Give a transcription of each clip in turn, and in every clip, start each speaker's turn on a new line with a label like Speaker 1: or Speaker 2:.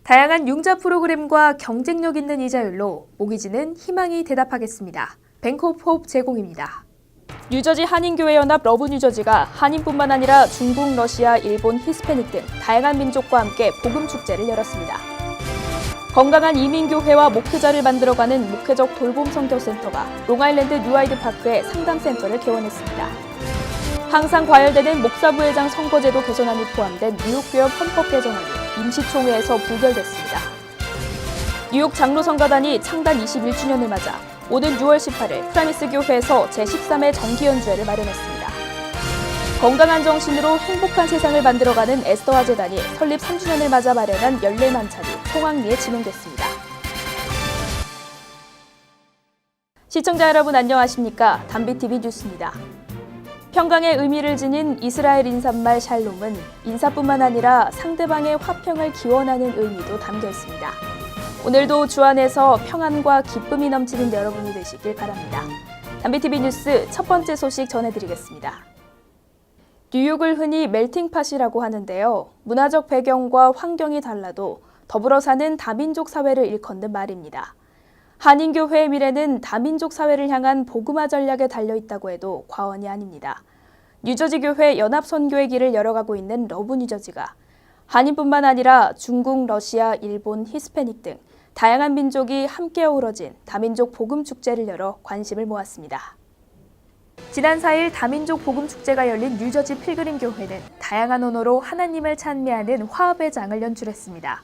Speaker 1: 다양한 융자 프로그램과 경쟁력 있는 이자율로 모기지는 희망이 대답하겠습니다. 뱅크 오브 호프 제공입니다. 뉴저지 한인교회연합 러브 뉴저지가 한인뿐만 아니라 중국, 러시아, 일본, 히스패닉 등 다양한 민족과 함께 복음 축제를 열었습니다. 건강한 이민교회와 목회자를 만들어가는 목회적 돌봄 선교센터가 롱아일랜드 뉴아이드파크에 상담센터를 개원했습니다. 항상 과열되는 목사부회장 선거제도 개선안이 포함된 뉴욕교협 헌법 개정안이 임시총회에서 부결됐습니다. 뉴욕 장로성가단이 창단 21주년을 맞아 오는 6월 18일 프라미스 교회에서 제13회 정기연주회를 마련했습니다. 건강한 정신으로 행복한 세상을 만들어가는 에스더화 재단이 설립 3주년을 맞아 마련한 연례만찬이 송악리에 진행됐습니다. 시청자 여러분 안녕하십니까? 담비TV 뉴스입니다. 평강의 의미를 지닌 이스라엘 인사말 샬롬은 인사뿐만 아니라 상대방의 화평을 기원하는 의미도 담겨 있습니다. 오늘도 주 안에서 평안과 기쁨이 넘치는 여러분이 되시길 바랍니다. 담비TV 뉴스 첫 번째 소식 전해드리겠습니다. 뉴욕을 흔히 멜팅팟이라고 하는데요. 문화적 배경과 환경이 달라도 더불어 사는 다민족 사회를 일컫는 말입니다. 한인교회의 미래는 다민족 사회를 향한 복음화 전략에 달려있다고 해도 과언이 아닙니다. 뉴저지 교회 연합선교의 길을 열어가고 있는 러브 뉴저지가 한인뿐만 아니라 중국, 러시아, 일본, 히스패닉 등 다양한 민족이 함께 어우러진 다민족 복음 축제를 열어 관심을 모았습니다. 지난 4일 다민족 복음 축제가 열린 뉴저지 필그림 교회는 다양한 언어로 하나님을 찬미하는 화합의 장을 연출했습니다.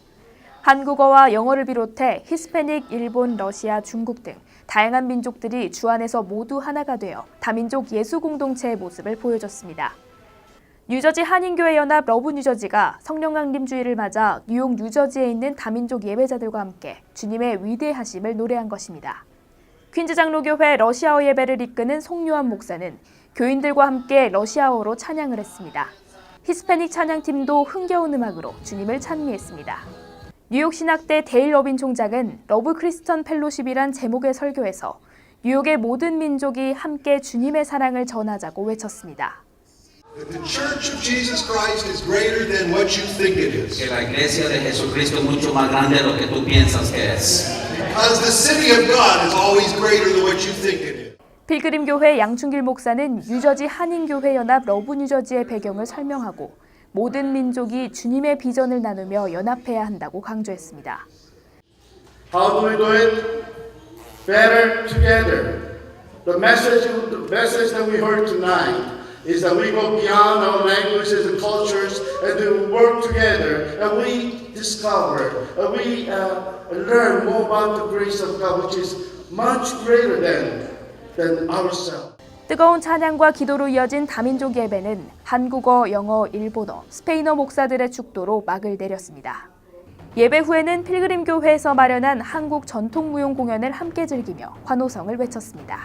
Speaker 1: 한국어와 영어를 비롯해 히스패닉, 일본, 러시아, 중국 등 다양한 민족들이 주 안에서 모두 하나가 되어 다민족 예수 공동체의 모습을 보여줬습니다. 뉴저지 한인교회 연합 러브 뉴저지가 성령 강림 주일을 맞아 뉴욕 뉴저지에 있는 다민족 예배자들과 함께 주님의 위대하심을 노래한 것입니다. 퀸즈 장로교회 러시아어 예배를 이끄는 송요한 목사는 교인들과 함께 러시아어로 찬양을 했습니다. 히스패닉 찬양팀도 흥겨운 음악으로 주님을 찬미했습니다. 뉴욕 신학대 데일 러빈 총장은 러브 크리스천 펠로십이란 제목의 설교에서 뉴욕의 모든 민족이 함께 주님의 사랑을 전하자고 외쳤습니다.
Speaker 2: The Church of Jesus Christ is greater than what you think it is.
Speaker 3: Que la iglesia de Jesucristo es mucho más grande de lo que tú piensas que es.
Speaker 2: Because the city of God is always greater than what you think it is.
Speaker 1: 필그림 교회 양충길 목사는 뉴저지 한인교회 연합 러브 뉴저지의 배경을 설명하고 모든 민족이 주님의 비전을 나누며 연합해야 한다고 강조했습니다.
Speaker 4: How do we do it? Better together. The message that we heard tonight is that we go beyond our languages and cultures and to work together and we discover, we learn more about the grace of God, which is much greater than ourselves.
Speaker 1: 뜨거운 찬양과 기도로 이어진 다민족 예배는 한국어, 영어, 일본어, 스페인어 목사들의 축도로 막을 내렸습니다. 예배 후에는 필그림 교회에서 마련한 한국 전통 무용 공연을 함께 즐기며 환호성을 외쳤습니다.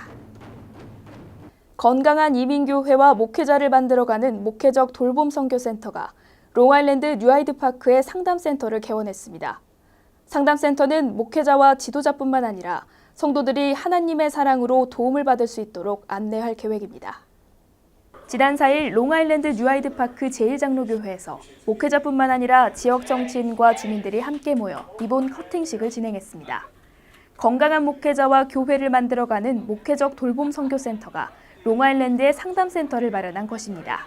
Speaker 1: 건강한 이민교회와 목회자를 만들어가는 목회적 돌봄 선교센터가 롱아일랜드 뉴아이드파크에 상담센터를 개원했습니다. 상담센터는 목회자와 지도자뿐만 아니라 성도들이 하나님의 사랑으로 도움을 받을 수 있도록 안내할 계획입니다. 지난 4일 롱아일랜드 뉴아이드파크 제1장로교회에서 목회자뿐만 아니라 지역 정치인과 주민들이 함께 모여 리본 커팅식을 진행했습니다. 건강한 목회자와 교회를 만들어가는 목회적 돌봄 선교센터가 롱아일랜드에 상담센터를 마련한 것입니다.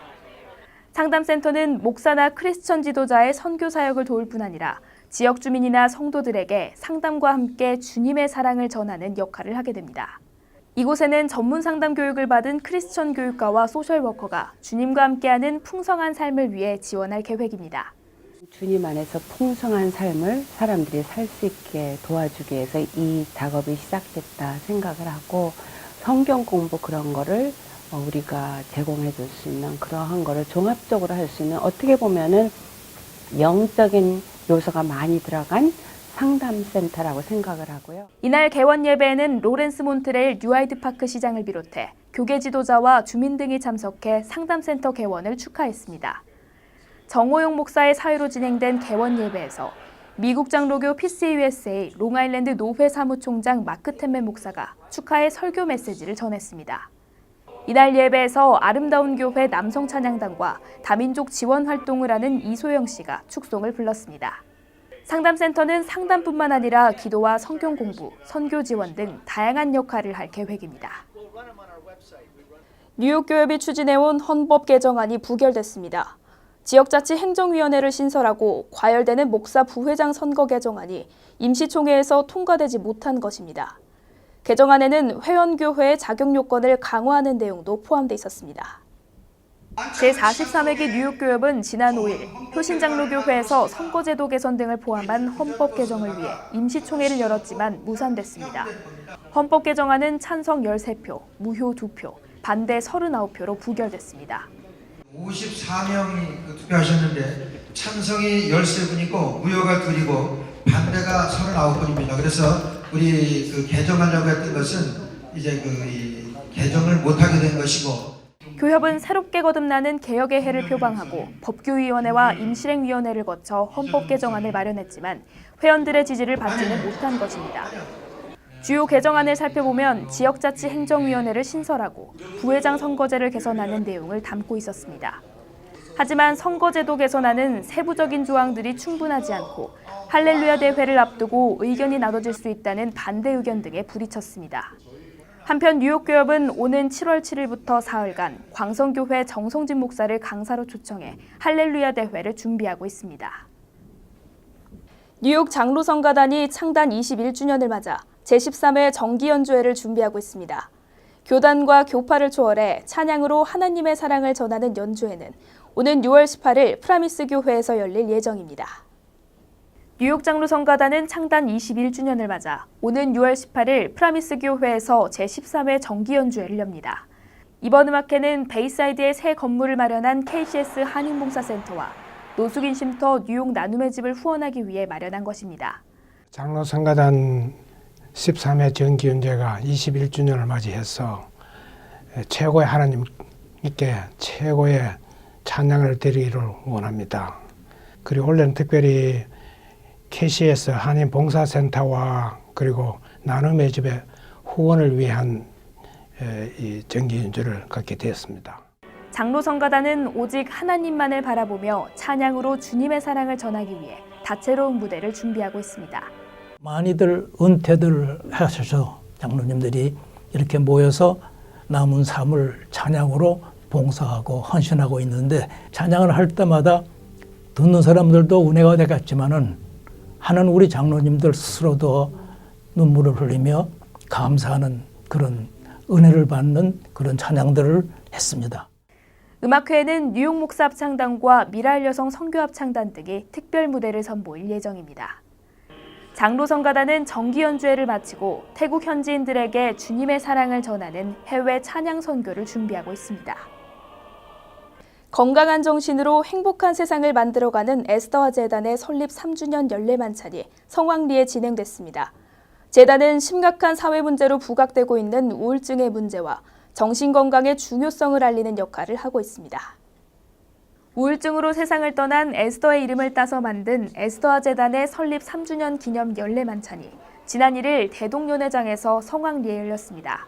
Speaker 1: 상담센터는 목사나 크리스천 지도자의 선교 사역을 도울 뿐 아니라 지역 주민이나 성도들에게 상담과 함께 주님의 사랑을 전하는 역할을 하게 됩니다. 이곳에는 전문 상담 교육을 받은 크리스천 교육가와 소셜워커가 주님과 함께하는 풍성한 삶을 위해 지원할 계획입니다.
Speaker 5: 주님 안에서 풍성한 삶을 사람들이 살 수 있게 도와주기 위해서 이 작업이 시작됐다 생각을 하고 성경 공부 그런 거를 우리가 제공해 줄 수 있는 그러한 거를 종합적으로 할 수 있는 어떻게 보면은 영적인 요소가 많이 들어간 상담센터라고 생각을 하고요.
Speaker 1: 이날 개원 예배에는 로렌스 몬트레일 뉴아이드파크 시장을 비롯해 교계 지도자와 주민 등이 참석해 상담센터 개원을 축하했습니다. 정호용 목사의 사회로 진행된 개원 예배에서 미국 장로교 PCUSA 롱아일랜드 노회 사무총장 마크 템맨 목사가 축하의 설교 메시지를 전했습니다. 이날 예배에서 아름다운 교회 남성 찬양단과 다민족 지원 활동을 하는 이소영 씨가 축송을 불렀습니다. 상담센터는 상담뿐만 아니라 기도와 성경 공부, 선교 지원 등 다양한 역할을 할 계획입니다. 뉴욕교협이 추진해온 헌법 개정안이 부결됐습니다. 지역자치 행정위원회를 신설하고 과열되는 목사 부회장 선거 개정안이 임시총회에서 통과되지 못한 것입니다. 개정안에는 회원교회의 자격 요건을 강화하는 내용도 포함돼 있었습니다. 제43회기 뉴욕교협은 지난 5일 효신장로교회에서 선거제도 개선 등을 포함한 헌법 개정을 위해 임시총회를 열었지만 무산됐습니다. 헌법 개정안은 찬성 13표, 무효 2표, 반대 39표로 부결됐습니다.
Speaker 6: 54명이 투표하셨는데 찬성이 13분이고 무효가 2이고 반대가 39분입니다. 그래서 우리 개정하려고 했던 것은 이제 개정을 못하게 된 것이고
Speaker 1: 교협은 새롭게 거듭나는 개혁의 해를 표방하고 법규위원회와 임실행위원회를 거쳐 헌법 개정안을 마련했지만 회원들의 지지를 받지는 못한 것입니다. 주요 개정안을 살펴보면 지역자치 행정위원회를 신설하고 부회장 선거제를 개선하는 내용을 담고 있었습니다. 하지만 선거제도 개선안은 세부적인 조항들이 충분하지 않고 할렐루야 대회를 앞두고 의견이 나눠질 수 있다는 반대 의견 등에 부딪혔습니다. 한편 뉴욕교협은 오는 7월 7일부터 사흘간 광성교회 정성진 목사를 강사로 초청해 할렐루야 대회를 준비하고 있습니다. 뉴욕 장로성가단이 창단 21주년을 맞아 제13회 정기연주회를 준비하고 있습니다. 교단과 교파를 초월해 찬양으로 하나님의 사랑을 전하는 연주회는 오는 6월 18일 프라미스 교회에서 열릴 예정입니다. 뉴욕 장로성가단은 창단 21주년을 맞아 오는 6월 18일 프라미스 교회에서 제13회 정기연주회를 엽니다. 이번 음악회는 베이사이드에 새 건물을 마련한 KCS 한인봉사센터와 노숙인 쉼터 뉴욕 나눔의 집을 후원하기 위해 마련한 것입니다.
Speaker 7: 장로성가단 13회 정기연주회가 21주년을 맞이해서 최고의 하나님께 최고의 찬양을 드리기를 원합니다. 그리고 올해는 특별히 KCS 한인봉사센터와 그리고 나눔의 집의 후원을 위한 이 정기연주를 갖게 되었습니다.
Speaker 1: 장로성가단은 오직 하나님만을 바라보며 찬양으로 주님의 사랑을 전하기 위해 다채로운 무대를 준비하고 있습니다.
Speaker 8: 많이들 은퇴들 하셔서 장로님들이 이렇게 모여서 남은 삶을 찬양으로 봉사하고 헌신하고 있는데 찬양을 할 때마다 듣는 사람들도 은혜가 되겠지만은 하는 우리 장로님들 스스로도 눈물을 흘리며 감사하는 그런 은혜를 받는 그런 찬양들을 했습니다.
Speaker 1: 음악회에는 뉴욕 목사 합창단과 미랄 여성 선교 합창단 등이 특별 무대를 선보일 예정입니다. 장로성가단은 정기연주회를 마치고 태국 현지인들에게 주님의 사랑을 전하는 해외 찬양 선교를 준비하고 있습니다. 건강한 정신으로 행복한 세상을 만들어가는 에스더와 재단의 설립 3주년 연례만찬이 성황리에 진행됐습니다. 재단은 심각한 사회 문제로 부각되고 있는 우울증의 문제와 정신건강의 중요성을 알리는 역할을 하고 있습니다. 우울증으로 세상을 떠난 에스더의 이름을 따서 만든 에스더와 재단의 설립 3주년 기념 연례만찬이 지난 1일 대동연회장에서 성황리에 열렸습니다.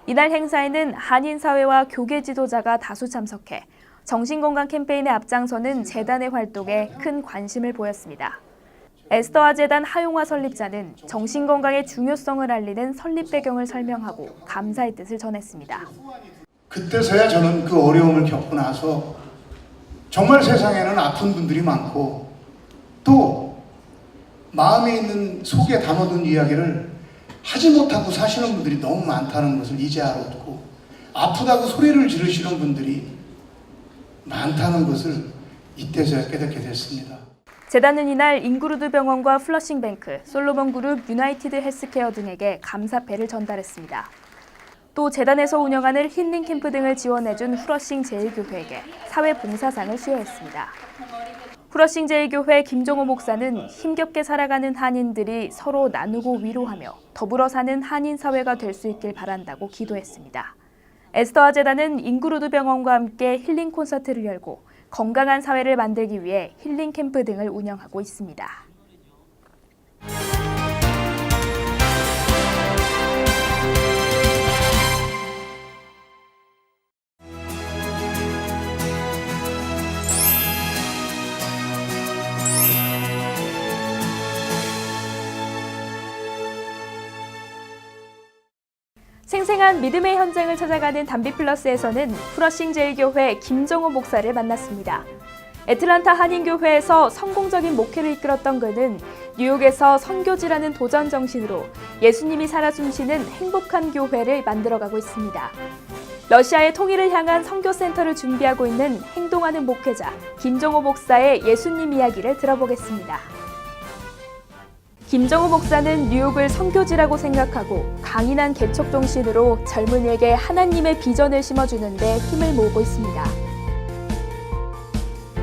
Speaker 1: 이날 행사에는 한인사회와 교계 지도자가 다수 참석해 정신건강 캠페인에 앞장서는 재단의 활동에 큰 관심을 보였습니다. 에스더와 재단 하용화 설립자는 정신건강의 중요성을 알리는 설립 배경을 설명하고 감사의 뜻을 전했습니다.
Speaker 9: 그때서야 저는 그 어려움을 겪고 나서 정말 세상에는 아픈 분들이 많고 또 마음에 있는 속에 담아둔 이야기를 하지 못하고 사시는 분들이 너무 많다는 것을 이제 알았고 아프다고 소리를 지르시는 분들이 많다는 것을 이때서야 깨닫게 됐습니다.
Speaker 1: 재단은 이날 인구루드 병원과 플러싱뱅크, 솔로몬 그룹, 유나이티드 헬스케어 등에게 감사패를 전달했습니다. 또 재단에서 운영하는 힐링 캠프 등을 지원해준 후러싱 제1교회에게 사회봉사상을 수여했습니다. 후러싱 제1교회 김종호 목사는 힘겹게 살아가는 한인들이 서로 나누고 위로하며 더불어 사는 한인 사회가 될 수 있길 바란다고 기도했습니다. 에스더와 재단은 인구루드 병원과 함께 힐링 콘서트를 열고 건강한 사회를 만들기 위해 힐링 캠프 등을 운영하고 있습니다. 생생한 믿음의 현장을 찾아가는 담비플러스에서는 프러싱 제일교회 김정호 목사를 만났습니다. 애틀란타 한인교회에서 성공적인 목회를 이끌었던 그는 뉴욕에서 선교지라는 도전 정신으로 예수님이 살아 숨쉬는 행복한 교회를 만들어가고 있습니다. 러시아의 통일을 향한 선교센터를 준비하고 있는 행동하는 목회자 김정호 목사의 예수님 이야기를 들어보겠습니다. 김정호 목사는 뉴욕을 선교지라고 생각하고 강인한 개척 정신으로 젊은이에게 하나님의 비전을 심어주는 데 힘을 모으고 있습니다.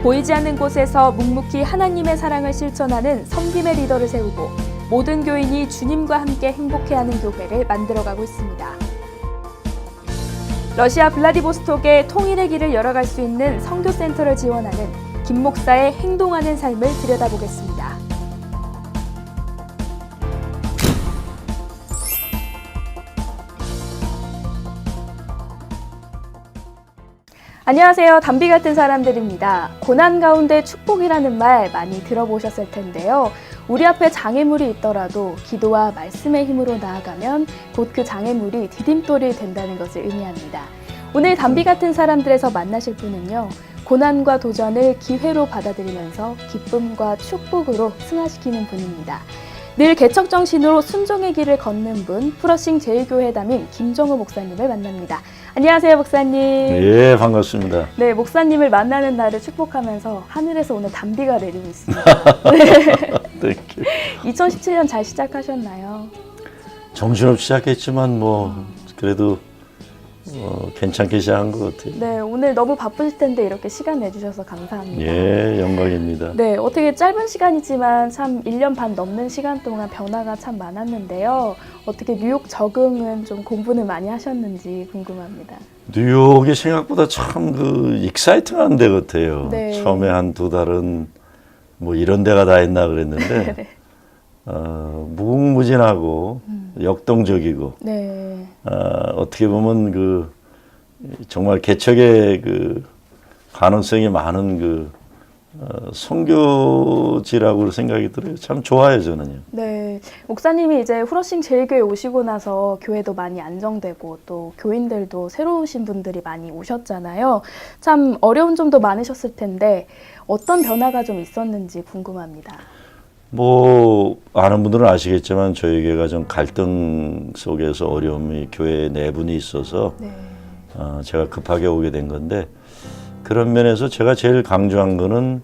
Speaker 1: 보이지 않는 곳에서 묵묵히 하나님의 사랑을 실천하는 섬김의 리더를 세우고 모든 교인이 주님과 함께 행복해하는 교회를 만들어가고 있습니다. 러시아 블라디보스톡의 통일의 길을 열어갈 수 있는 선교센터를 지원하는 김 목사의 행동하는 삶을 들여다보겠습니다. 안녕하세요. 담비 같은 사람들입니다. 고난 가운데 축복이라는 말 많이 들어보셨을 텐데요. 우리 앞에 장애물이 있더라도 기도와 말씀의 힘으로 나아가면 곧 그 장애물이 디딤돌이 된다는 것을 의미합니다. 오늘 담비 같은 사람들에서 만나실 분은요. 고난과 도전을 기회로 받아들이면서 기쁨과 축복으로 승화시키는 분입니다. 늘 개척 정신으로 순종의 길을 걷는 분, 프러싱 제일교회 담임 김정호 목사님을 만납니다. 안녕하세요, 목사님.
Speaker 10: 예, 반갑습니다.
Speaker 1: 네, 목사님을 만나는 날을 축복하면서 하늘에서 오늘 단비가 내리고 있습니다. 네. 2017년 잘 시작하셨나요?
Speaker 10: 정신없이 시작했지만 그래도 괜찮게 시작한 것 같아요.
Speaker 1: 네, 오늘 너무 바쁘실 텐데 이렇게 시간 내주셔서 감사합니다.
Speaker 10: 예, 영광입니다.
Speaker 1: 네, 어떻게 짧은 시간이지만 참 1년 반 넘는 시간 동안 변화가 참 많았는데요. 어떻게 뉴욕 적응은 좀 공부는 많이 하셨는지 궁금합니다.
Speaker 10: 뉴욕이 생각보다 참 익사이팅한 데 같아요.
Speaker 1: 네.
Speaker 10: 처음에 한 2달은 이런 데가 다 있나 그랬는데
Speaker 1: 네.
Speaker 10: 무궁무진하고 역동적이고
Speaker 1: 네.
Speaker 10: 어떻게 보면 정말 개척의 가능성이 많은 선교지라고 생각이 들어요. 참 좋아요, 저는요.
Speaker 1: 네, 목사님이 이제 프러싱 제일교회 오시고 나서 교회도 많이 안정되고 또 교인들도 새로 오신 분들이 많이 오셨잖아요. 참 어려운 점도 많으셨을 텐데 어떤 변화가 좀 있었는지 궁금합니다.
Speaker 10: 아는 분들은 아시겠지만 저희 교회가 좀 갈등 속에서 어려움이 교회 내분이 있어서
Speaker 1: 네.
Speaker 10: 제가 급하게 오게 된 건데 그런 면에서 제가 제일 강조한 거는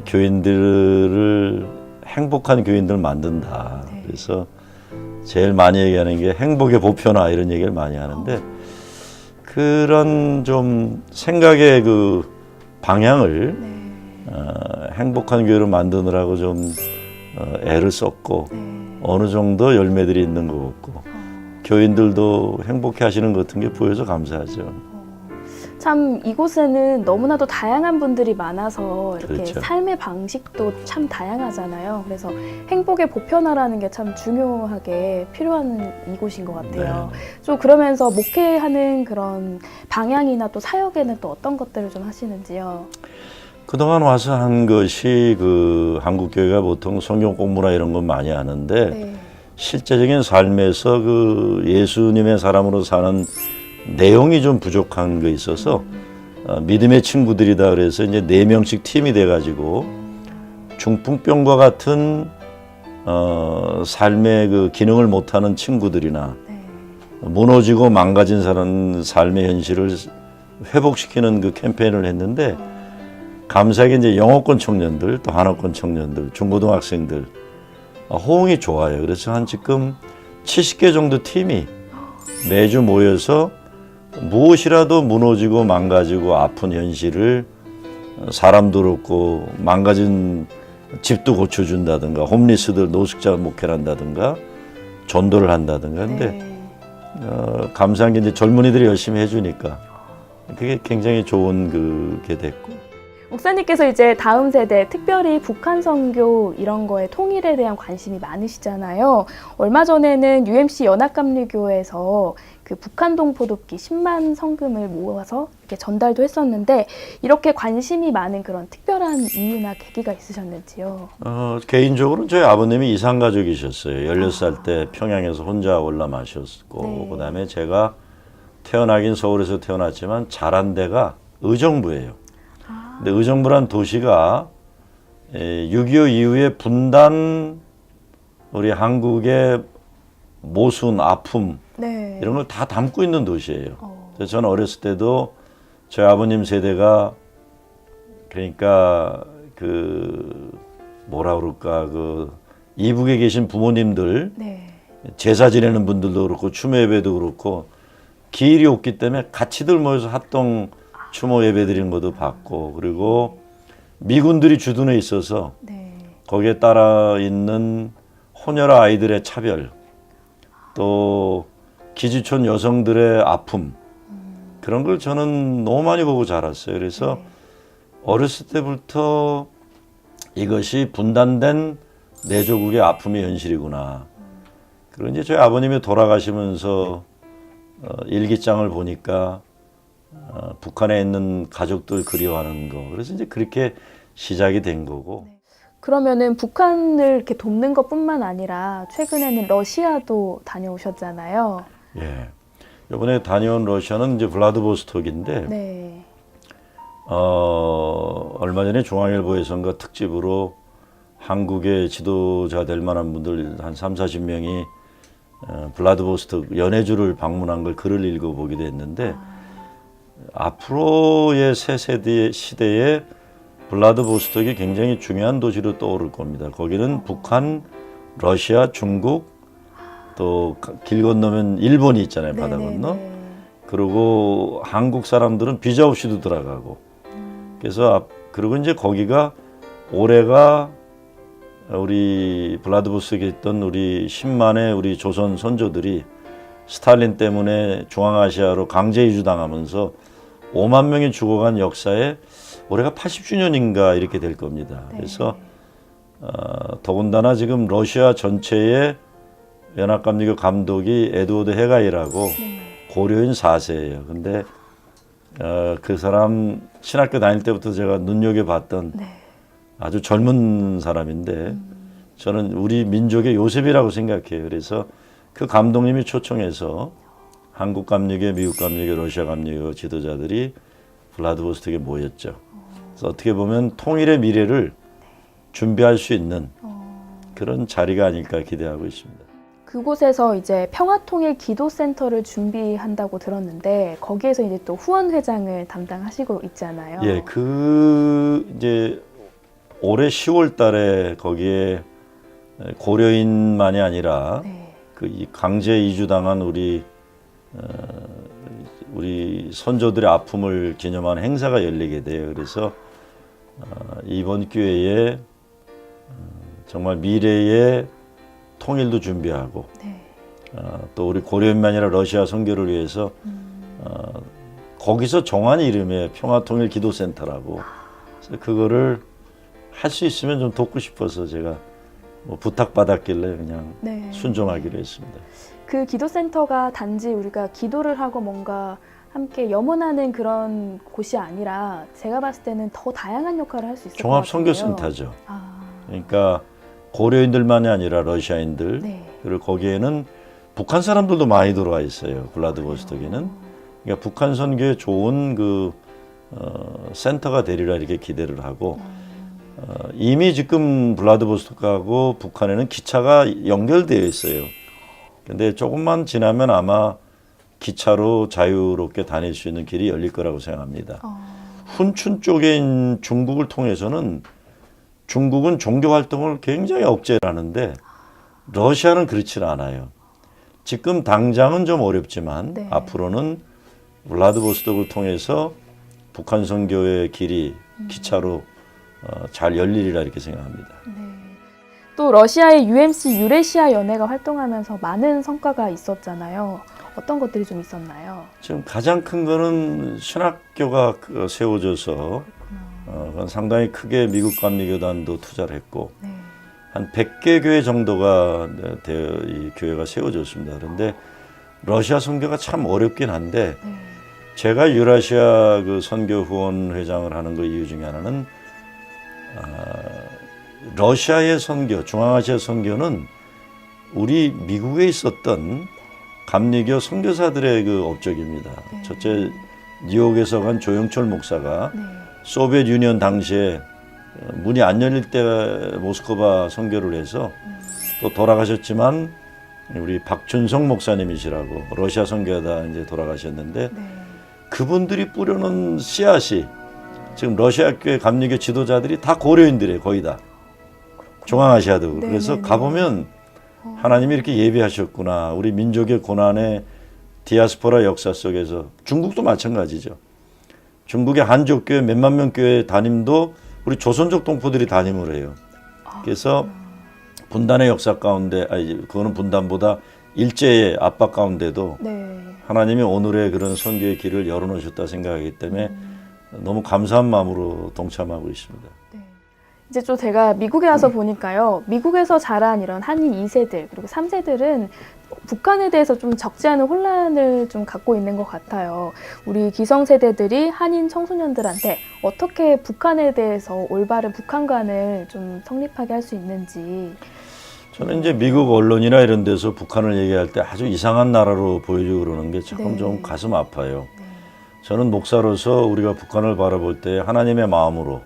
Speaker 10: 교인들을 행복한 교인들 만든다.
Speaker 1: 네.
Speaker 10: 그래서 제일 많이 얘기하는 게 행복의 보편화 이런 얘기를 많이 하는데 그런 좀 생각의 방향을
Speaker 1: 네.
Speaker 10: 행복한 교회를 만드느라고 좀 애를 썼고 어느 정도 열매들이 있는 것 같고 교인들도 행복해 하시는 것 같은 게 보여서 감사하죠.
Speaker 1: 참 이곳에는 너무나도 다양한 분들이 많아서 이렇게
Speaker 10: 그렇죠.
Speaker 1: 삶의 방식도 참 다양하잖아요. 그래서 행복의 보편화라는 게 참 중요하게 필요한 이곳인 것 같아요.
Speaker 10: 네.
Speaker 1: 좀 그러면서 목회하는 그런 방향이나 또 사역에는 또 어떤 것들을 좀 하시는지요?
Speaker 10: 그동안 와서 한 것이 한국 교회가 보통 성경 공부나 이런 건 많이 하는데
Speaker 1: 네.
Speaker 10: 실제적인 삶에서 예수님의 사람으로 사는 내용이 좀 부족한 게 있어서 믿음의 친구들이다 그래서 이제 4명씩 팀이 돼가지고 중풍병과 같은 삶의 기능을 못하는 친구들이나
Speaker 1: 네.
Speaker 10: 무너지고 망가진 사람 삶의 현실을 회복시키는 캠페인을 했는데 감사하게 이제 영어권 청년들 또 한어권 청년들 중고등학생들 호응이 좋아요. 그래서 지금 70개 정도 팀이 매주 모여서 무엇이라도 무너지고 망가지고 아픈 현실을 사람도 그렇고 망가진 집도 고쳐준다든가 홈리스들 노숙자 목회를 한다든가 전도를 한다든가 근데 감사한 게 이제 젊은이들이 열심히 해주니까 그게 굉장히 좋은 게 됐고
Speaker 1: 목사님께서 이제 다음 세대, 특별히 북한 선교 이런 거에 통일에 대한 관심이 많으시잖아요. 얼마 전에는 UMC 연합감리교에서 그 북한 동포돕기 10만 성금을 모아서 이렇게 전달도 했었는데 이렇게 관심이 많은 그런 특별한 이유나 계기가 있으셨는지요?
Speaker 10: 개인적으로는 저희 아버님이 이산가족이셨어요. 16살 때 평양에서 혼자 올라마셨고
Speaker 1: 네.
Speaker 10: 그다음에 제가 태어나긴 서울에서 태어났지만 자란 데가 의정부예요. 근데 의정부란 도시가 6.25 이후에 분단, 우리 한국의 모순, 아픔
Speaker 1: 네.
Speaker 10: 이런 걸 다 담고 있는 도시예요. 그래서 저는 어렸을 때도 저희 아버님 세대가 그러니까 그 뭐라 그럴까 그 이북에 계신 부모님들
Speaker 1: 네.
Speaker 10: 제사 지내는 분들도 그렇고 추모 예배도 그렇고 기일이 없기 때문에 같이들 모여서 합동 추모 예배 드리는 것도 봤고 그리고 미군들이 주둔해 있어서
Speaker 1: 네.
Speaker 10: 거기에 따라 있는 혼혈 아이들의 차별 또 기지촌 여성들의 아픔 그런 걸 저는 너무 많이 보고 자랐어요. 그래서 어렸을 때부터 이것이 분단된 내 조국의 아픔의 현실이구나. 그리고 이제 저희 아버님이 돌아가시면서 일기장을 보니까 북한에 있는 가족들 그리워하는 거. 그래서 이제 그렇게 시작이 된 거고.
Speaker 1: 그러면은 북한을 이렇게 돕는 것뿐만 아니라 최근에는 러시아도 다녀오셨잖아요.
Speaker 10: 예. 이번에 다녀온 러시아는 이제 블라디보스톡인데
Speaker 1: 네.
Speaker 10: 얼마 전에 중앙일보에선가 특집으로 한국의 지도자 될 만한 분들 한 30-40명이 블라디보스톡 연해주를 방문한 걸 글을 읽어보기도 했는데 앞으로의 새 세대 시대에 블라디보스톡이 굉장히 중요한 도시로 떠오를 겁니다. 거기는 북한, 러시아, 중국 또 길 건너면 일본이 있잖아요. 바다 건너. 그리고 한국 사람들은 비자 없이도 들어가고. 그래서 그리고 이제 거기가 올해가 우리 블라디보스톡에 있던 우리 10만의 우리 조선 선조들이 스탈린 때문에 중앙아시아로 강제 이주당하면서 5만 명이 죽어간 역사에 올해가 80주년인가 이렇게 될 겁니다. 그래서 더군다나 지금 러시아 전체의 연합감리교 감독이 에드워드 헤가이라고 고려인 4세예요. 근데 그 사람 신학교 다닐 때부터 제가 눈여겨봤던 아주 젊은 사람인데 저는 우리 민족의 요셉이라고 생각해요. 그래서 그 감독님이 초청해서 한국 감리교, 미국 감리교, 러시아 감리교 지도자들이 블라디보스톡에 모였죠. 그래서 어떻게 보면 통일의 미래를 준비할 수 있는 그런 자리가 아닐까 기대하고 있습니다.
Speaker 1: 그곳에서 이제 평화통일 기도센터를 준비한다고 들었는데 거기에서 이제 또 후원회장을 담당하시고 있잖아요.
Speaker 10: 예, 이제 올해 10월 달에 거기에 고려인만이 아니라 그 강제 이주당한 우리 선조들의 아픔을 기념하는 행사가 열리게 돼요. 그래서 이번 기회에 정말 미래의 통일도 준비하고 또 우리 고려인만이 아니라 러시아 선교를 위해서 거기서 정한 이름의 평화통일 기도센터라고 그래서 그거를 할 수 있으면 좀 돕고 싶어서 제가 뭐 부탁받았길래 그냥 순종하기로 했습니다.
Speaker 1: 그 기도센터가 단지 우리가 기도를 하고 뭔가 함께 염원하는 그런 곳이 아니라 제가 봤을 때는 더 다양한 역할을 할 수 있을 것 같아요.
Speaker 10: 종합선교센터죠. 그러니까 고려인들만이 아니라 러시아인들 그리고 거기에는 북한 사람들도 많이 들어와 있어요. 블라디보스톡에는. 그러니까 북한 선교에 좋은 그 센터가 되리라 이렇게 기대를 하고 이미 지금 블라디보스톡하고 북한에는 기차가 연결되어 있어요. 근데 조금만 지나면 아마 기차로 자유롭게 다닐 수 있는 길이 열릴 거라고 생각합니다. 훈춘 쪽에 있는 중국을 통해서는 중국은 종교 활동을 굉장히 억제를 하는데 러시아는 그렇지 않아요. 지금 당장은 좀 어렵지만 앞으로는 블라디보스톡을 통해서 북한 선교의 길이 기차로 잘 열리리라 이렇게 생각합니다.
Speaker 1: 또 러시아의 UMC 유레시아 연회가 활동하면서 많은 성과가 있었잖아요. 어떤 것들이 좀 있었나요?
Speaker 10: 지금 가장 큰 거는 신학교가 세워져서 그건 상당히 크게 미국 감리교단도 투자를 했고 한 100개 교회 정도가 이 교회가 세워졌습니다. 그런데 러시아 선교가 참 어렵긴 한데 제가 유라시아 그 선교 후원 회장을 하는 그 이유 중에 하나는 러시아의 선교, 중앙아시아 선교는 우리 미국에 있었던 감리교 선교사들의 그 업적입니다. 첫째 뉴욕에서 간 조영철 목사가 소비에트 유니언 당시에 문이 안 열릴 때 모스크바 선교를 해서 또 돌아가셨지만 우리 박준성 목사님이시라고 러시아 선교하다 이제 돌아가셨는데 그분들이 뿌려놓은 씨앗이 지금 러시아 교회 감리교 지도자들이 다 고려인들이에요. 거의 다. 중앙아시아도. 그래서 가보면 하나님이 이렇게 예비하셨구나. 우리 민족의 고난의 디아스포라 역사 속에서 중국도 마찬가지죠. 중국의 한족교회 몇만 명 교회 담임도 우리 조선족 동포들이 담임을 해요. 그래서 분단의 역사 가운데, 그거는 분단보다 일제의 압박 가운데도 하나님이 오늘의 그런 선교의 길을 열어놓으셨다 생각하기 때문에 너무 감사한 마음으로 동참하고 있습니다.
Speaker 1: 이제 좀 제가 미국에 와서 보니까요. 미국에서 자란 이런 한인 2세들 그리고 3세들은 북한에 대해서 좀 적지 않은 혼란을 좀 갖고 있는 것 같아요. 우리 기성세대들이 한인 청소년들한테 어떻게 북한에 대해서 올바른 북한관을 좀 성립하게 할 수 있는지.
Speaker 10: 저는 이제 미국 언론이나 이런 데서 북한을 얘기할 때 아주 이상한 나라로 보여주고 그러는 게 참 좀 가슴 아파요. 저는 목사로서 우리가 북한을 바라볼 때 하나님의 마음으로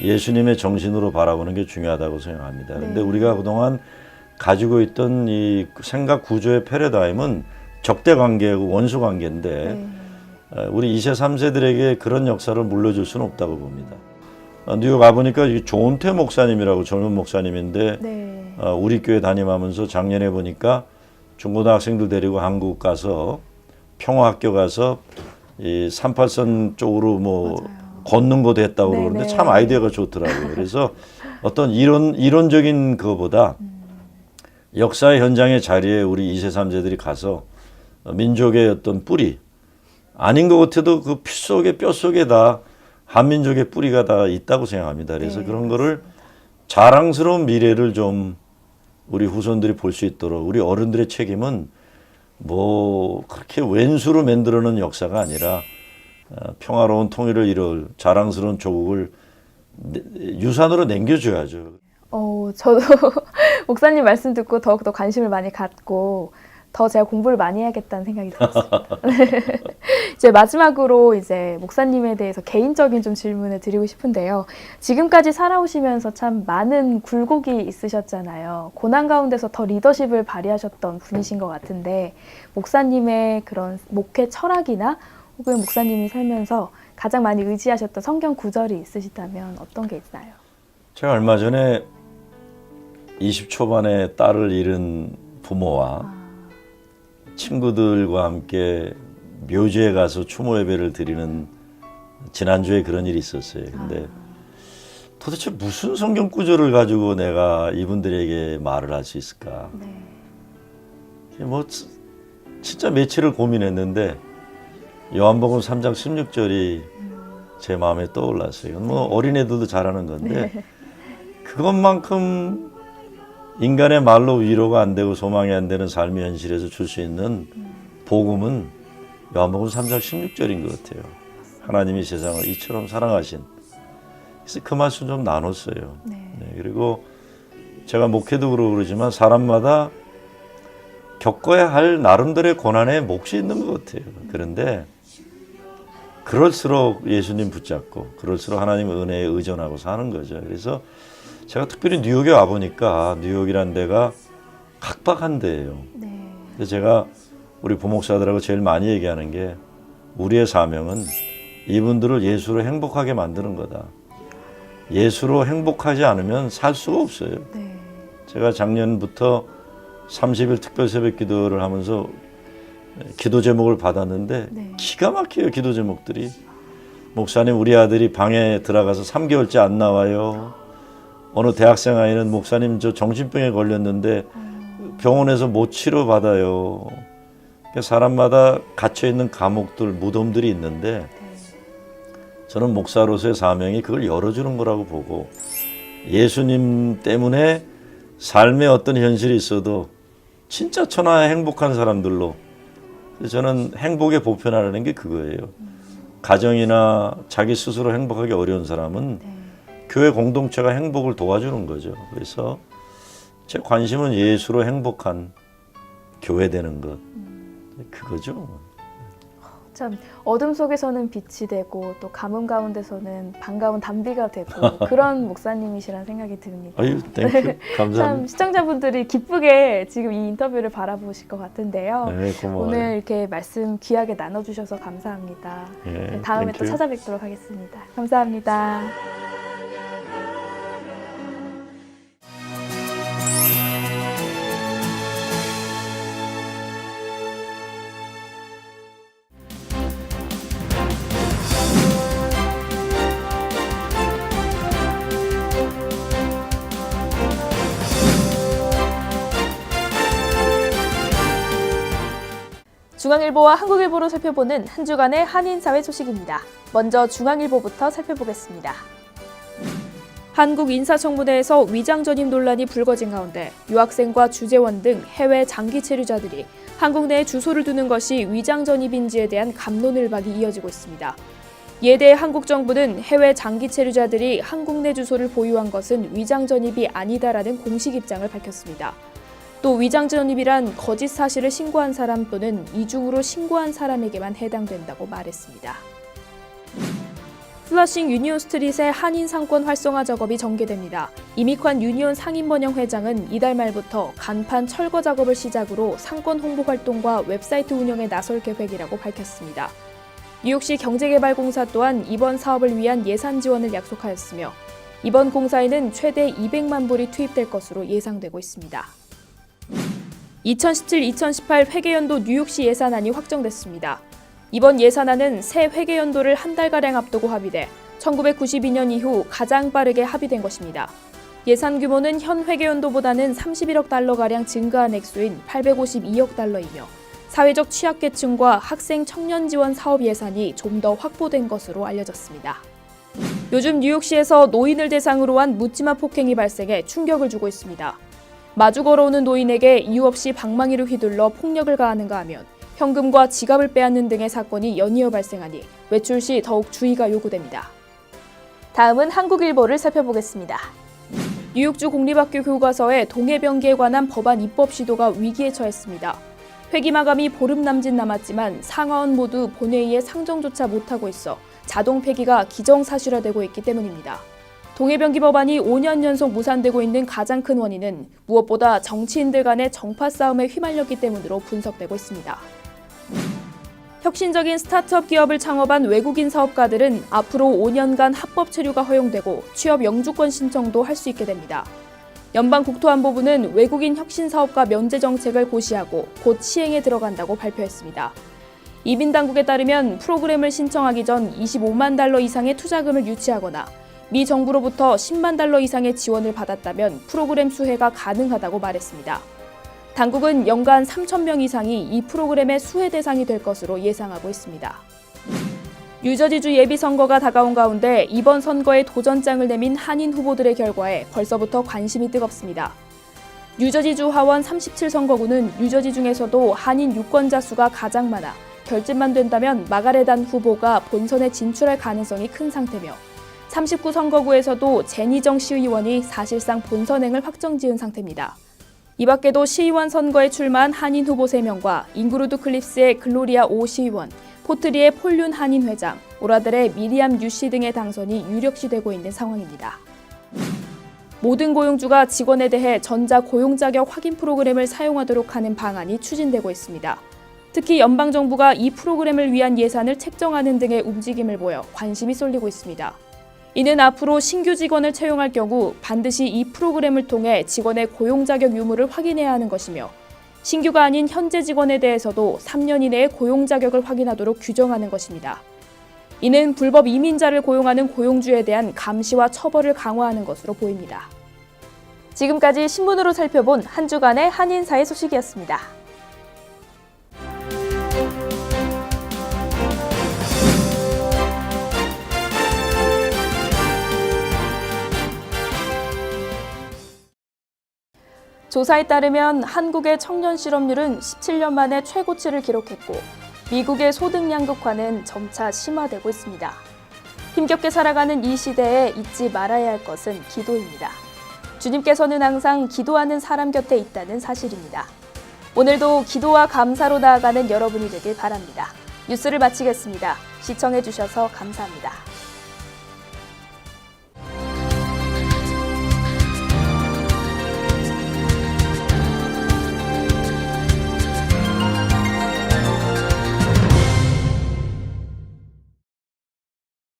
Speaker 10: 예수님의 정신으로 바라보는 게 중요하다고 생각합니다. 그런데 우리가 그동안 가지고 있던 이 생각 구조의 패러다임은 적대 관계하고 원수 관계인데 우리 2세, 3세들에게 그런 역사를 물려줄 수는 없다고 봅니다. 뉴욕 가보니까 조은태 목사님이라고 젊은 목사님인데 우리 교회 다ним하면서 작년에 보니까 중고등학생들 데리고 한국 가서 평화학교 가서 이 38선 쪽으로 뭐 걷는 것도 했다고 그러는데 참 아이디어가 좋더라고요. 그래서 어떤 이론적인 그거보다 역사의 현장의 자리에 우리 2세, 3세들이 가서 민족의 어떤 뿌리 아닌 것 같아도 그 피 속에 뼈 속에 다 한민족의 뿌리가 다 있다고 생각합니다. 그래서 그런 거를 자랑스러운 미래를 좀 우리 후손들이 볼 수 있도록 우리 어른들의 책임은 뭐 그렇게 왼수로 만들어놓은 역사가 아니라 평화로운 통일을 이룰 자랑스러운 조국을 유산으로 남겨줘야죠.
Speaker 1: 저도 목사님 말씀 듣고 더욱더 관심을 많이 갖고 더 제가 공부를 많이 해야겠다는 생각이 들었습니다. 이제 마지막으로 이제 목사님에 대해서 개인적인 좀 질문을 드리고 싶은데요. 지금까지 살아오시면서 참 많은 굴곡이 있으셨잖아요. 고난 가운데서 더 리더십을 발휘하셨던 분이신 것 같은데 목사님의 그런 목회 철학이나 혹은 목사님이 살면서 가장 많이 의지하셨던 성경 구절이 있으시다면 어떤 게 있나요?
Speaker 10: 제가 얼마 전에 20 초반에 딸을 잃은 부모와 친구들과 함께 묘지에 가서 추모 예배를 드리는 지난주에 그런 일이 있었어요. 근데 도대체 무슨 성경 구절을 가지고 내가 이분들에게 말을 할 수 있을까? 뭐 진짜 며칠을 고민했는데 요한복음 3장 16절이 제 마음에 떠올랐어요. 뭐 어린애들도 잘하는 건데 그것만큼 인간의 말로 위로가 안 되고 소망이 안 되는 삶의 현실에서 줄 수 있는 복음은 요한복음 3장 16절인 것 같아요. 하나님이 세상을 이처럼 사랑하신. 그래서 그 말씀 좀 나눴어요. 그리고 제가 목회도 그러지만 사람마다 겪어야 할 나름대로의 고난에 몫이 있는 것 같아요. 그런데 그럴수록 예수님 붙잡고 그럴수록 하나님의 은혜에 의존하고 사는 거죠. 그래서 제가 특별히 뉴욕에 와보니까 뉴욕이라는 데가 각박한 데예요. 그래서 제가 우리 부목사들하고 제일 많이 얘기하는 게 우리의 사명은 이분들을 예수로 행복하게 만드는 거다. 예수로 행복하지 않으면 살 수가 없어요. 제가 작년부터 30일 특별 새벽 기도를 하면서 기도 제목을 받았는데 기가 막혀요. 기도 제목들이. 목사님 우리 아들이 방에 들어가서 3개월째 안 나와요. 어느 대학생 아이는 목사님 저 정신병에 걸렸는데 병원에서 못 치료받아요. 사람마다 갇혀있는 감옥들, 무덤들이 있는데 저는 목사로서의 사명이 그걸 열어주는 거라고 보고 예수님 때문에 삶의 어떤 현실이 있어도 진짜 천하의 행복한 사람들로 저는 행복의 보편화라는 게 그거예요. 가정이나 자기 스스로 행복하기 어려운 사람은 교회 공동체가 행복을 도와주는 거죠. 그래서 제 관심은 예수로 행복한 교회 되는 것. 그거죠.
Speaker 1: 참 어둠 속에서는 빛이 되고 또 가뭄 가운데서는 반가운 단비가 되고 그런 목사님이시란 생각이 듭니다.
Speaker 10: 아유, 땡큐. 감사합니다.
Speaker 1: 참 시청자분들이 기쁘게 지금 이 인터뷰를 바라보실 것 같은데요.
Speaker 10: 네, 고마워요.
Speaker 1: 오늘 이렇게 말씀 귀하게 나눠주셔서 감사합니다.
Speaker 10: 네,
Speaker 1: 다음에 또
Speaker 10: 땡큐.
Speaker 1: 찾아뵙도록 하겠습니다. 감사합니다. 중앙일보와 한국일보로 살펴보는 한 주간의 한인사회 소식입니다. 먼저 중앙일보부터 살펴보겠습니다. 한국 인사청문회에서 위장 전입 논란이 불거진 가운데 유학생과 주재원 등 해외 장기 체류자들이 한국 내에 주소를 두는 것이 위장 전입인지에 대한 갑론을박이 이어지고 있습니다. 이에 대해 한국 정부는 해외 장기 체류자들이 한국 내 주소를 보유한 것은 위장 전입이 아니다라는 공식 입장을 밝혔습니다. 또 위장 전입이란 거짓 사실을 신고한 사람 또는 이중으로 신고한 사람에게만 해당된다고 말했습니다. 플러싱 유니온 스트릿의 한인 상권 활성화 작업이 전개됩니다. 이미관 유니온 상임번영 회장은 이달 말부터 간판 철거 작업을 시작으로 상권 홍보 활동과 웹사이트 운영에 나설 계획이라고 밝혔습니다. 뉴욕시 경제개발공사 또한 이번 사업을 위한 예산 지원을 약속하였으며 이번 공사에는 최대 200만 불이 투입될 것으로 예상되고 있습니다. 2017-2018 회계연도 뉴욕시 예산안이 확정됐습니다. 이번 예산안은 새 회계연도를 한 달가량 앞두고 합의돼 1992년 이후 가장 빠르게 합의된 것입니다. 예산 규모는 현 회계연도보다는 31억 달러가량 증가한 액수인 852억 달러이며 사회적 취약계층과 학생 청년 지원 사업 예산이 좀 더 확보된 것으로 알려졌습니다. 요즘 뉴욕시에서 노인을 대상으로 한 묻지마 폭행이 발생해 충격을 주고 있습니다. 마주 걸어오는 노인에게 이유 없이 방망이를 휘둘러 폭력을 가하는가 하면 현금과 지갑을 빼앗는 등의 사건이 연이어 발생하니 외출 시 더욱 주의가 요구됩니다. 다음은 한국일보를 살펴보겠습니다. 뉴욕주 공립학교 교과서에 동해병기에 관한 법안 입법 시도가 위기에 처했습니다. 회기 마감이 보름 남짓 남았지만 상하원 모두 본회의에 상정조차 못하고 있어 자동 폐기가 기정사실화되고 있기 때문입니다. 동해병기 법안이 5년 연속 무산되고 있는 가장 큰 원인은 무엇보다 정치인들 간의 정파 싸움에 휘말렸기 때문으로 분석되고 있습니다. 혁신적인 스타트업 기업을 창업한 외국인 사업가들은 앞으로 5년간 합법 체류가 허용되고 취업 영주권 신청도 할 수 있게 됩니다. 연방국토안보부는 외국인 혁신 사업가 면제 정책을 고시하고 곧 시행에 들어간다고 발표했습니다. 이민 당국에 따르면 프로그램을 신청하기 전 25만 달러 이상의 투자금을 유치하거나 미 정부로부터 10만 달러 이상의 지원을 받았다면 프로그램 수혜가 가능하다고 말했습니다. 당국은 연간 3,000명 이상이 이 프로그램의 수혜 대상이 될 것으로 예상하고 있습니다. 뉴저지주 예비선거가 다가온 가운데 이번 선거에 도전장을 내민 한인 후보들의 결과에 벌써부터 관심이 뜨겁습니다. 뉴저지주 하원 37선거구는 뉴저지 중에서도 한인 유권자 수가 가장 많아 결집만 된다면 마가렛 안 후보가 본선에 진출할 가능성이 큰 상태며 39선거구에서도 제니정 시의원이 사실상 본선행을 확정지은 상태입니다. 이 밖에도 시의원 선거에 출마한 한인 후보 3명과 잉그루드 클립스의 글로리아 오 시의원, 포트리의 폴륜 한인 회장, 오라델의 미리암 유씨 등의 당선이 유력시되고 있는 상황입니다. 모든 고용주가 직원에 대해 전자 고용 자격 확인 프로그램을 사용하도록 하는 방안이 추진되고 있습니다. 특히 연방정부가 이 프로그램을 위한 예산을 책정하는 등의 움직임을 보여 관심이 쏠리고 있습니다. 이는 앞으로 신규 직원을 채용할 경우 반드시 이 프로그램을 통해 직원의 고용 자격 유무를 확인해야 하는 것이며 신규가 아닌 현재 직원에 대해서도 3년 이내에 고용 자격을 확인하도록 규정하는 것입니다. 이는 불법 이민자를 고용하는 고용주에 대한 감시와 처벌을 강화하는 것으로 보입니다. 지금까지 신문으로 살펴본 한 주간의 한인사회 소식이었습니다. 조사에 따르면 한국의 청년 실업률은 17년 만에 최고치를 기록했고 미국의 소득 양극화는 점차 심화되고 있습니다. 힘겹게 살아가는 이 시대에 잊지 말아야 할 것은 기도입니다. 주님께서는 항상 기도하는 사람 곁에 있다는 사실입니다. 오늘도 기도와 감사로 나아가는 여러분이 되길 바랍니다. 뉴스를 마치겠습니다. 시청해 주셔서 감사합니다.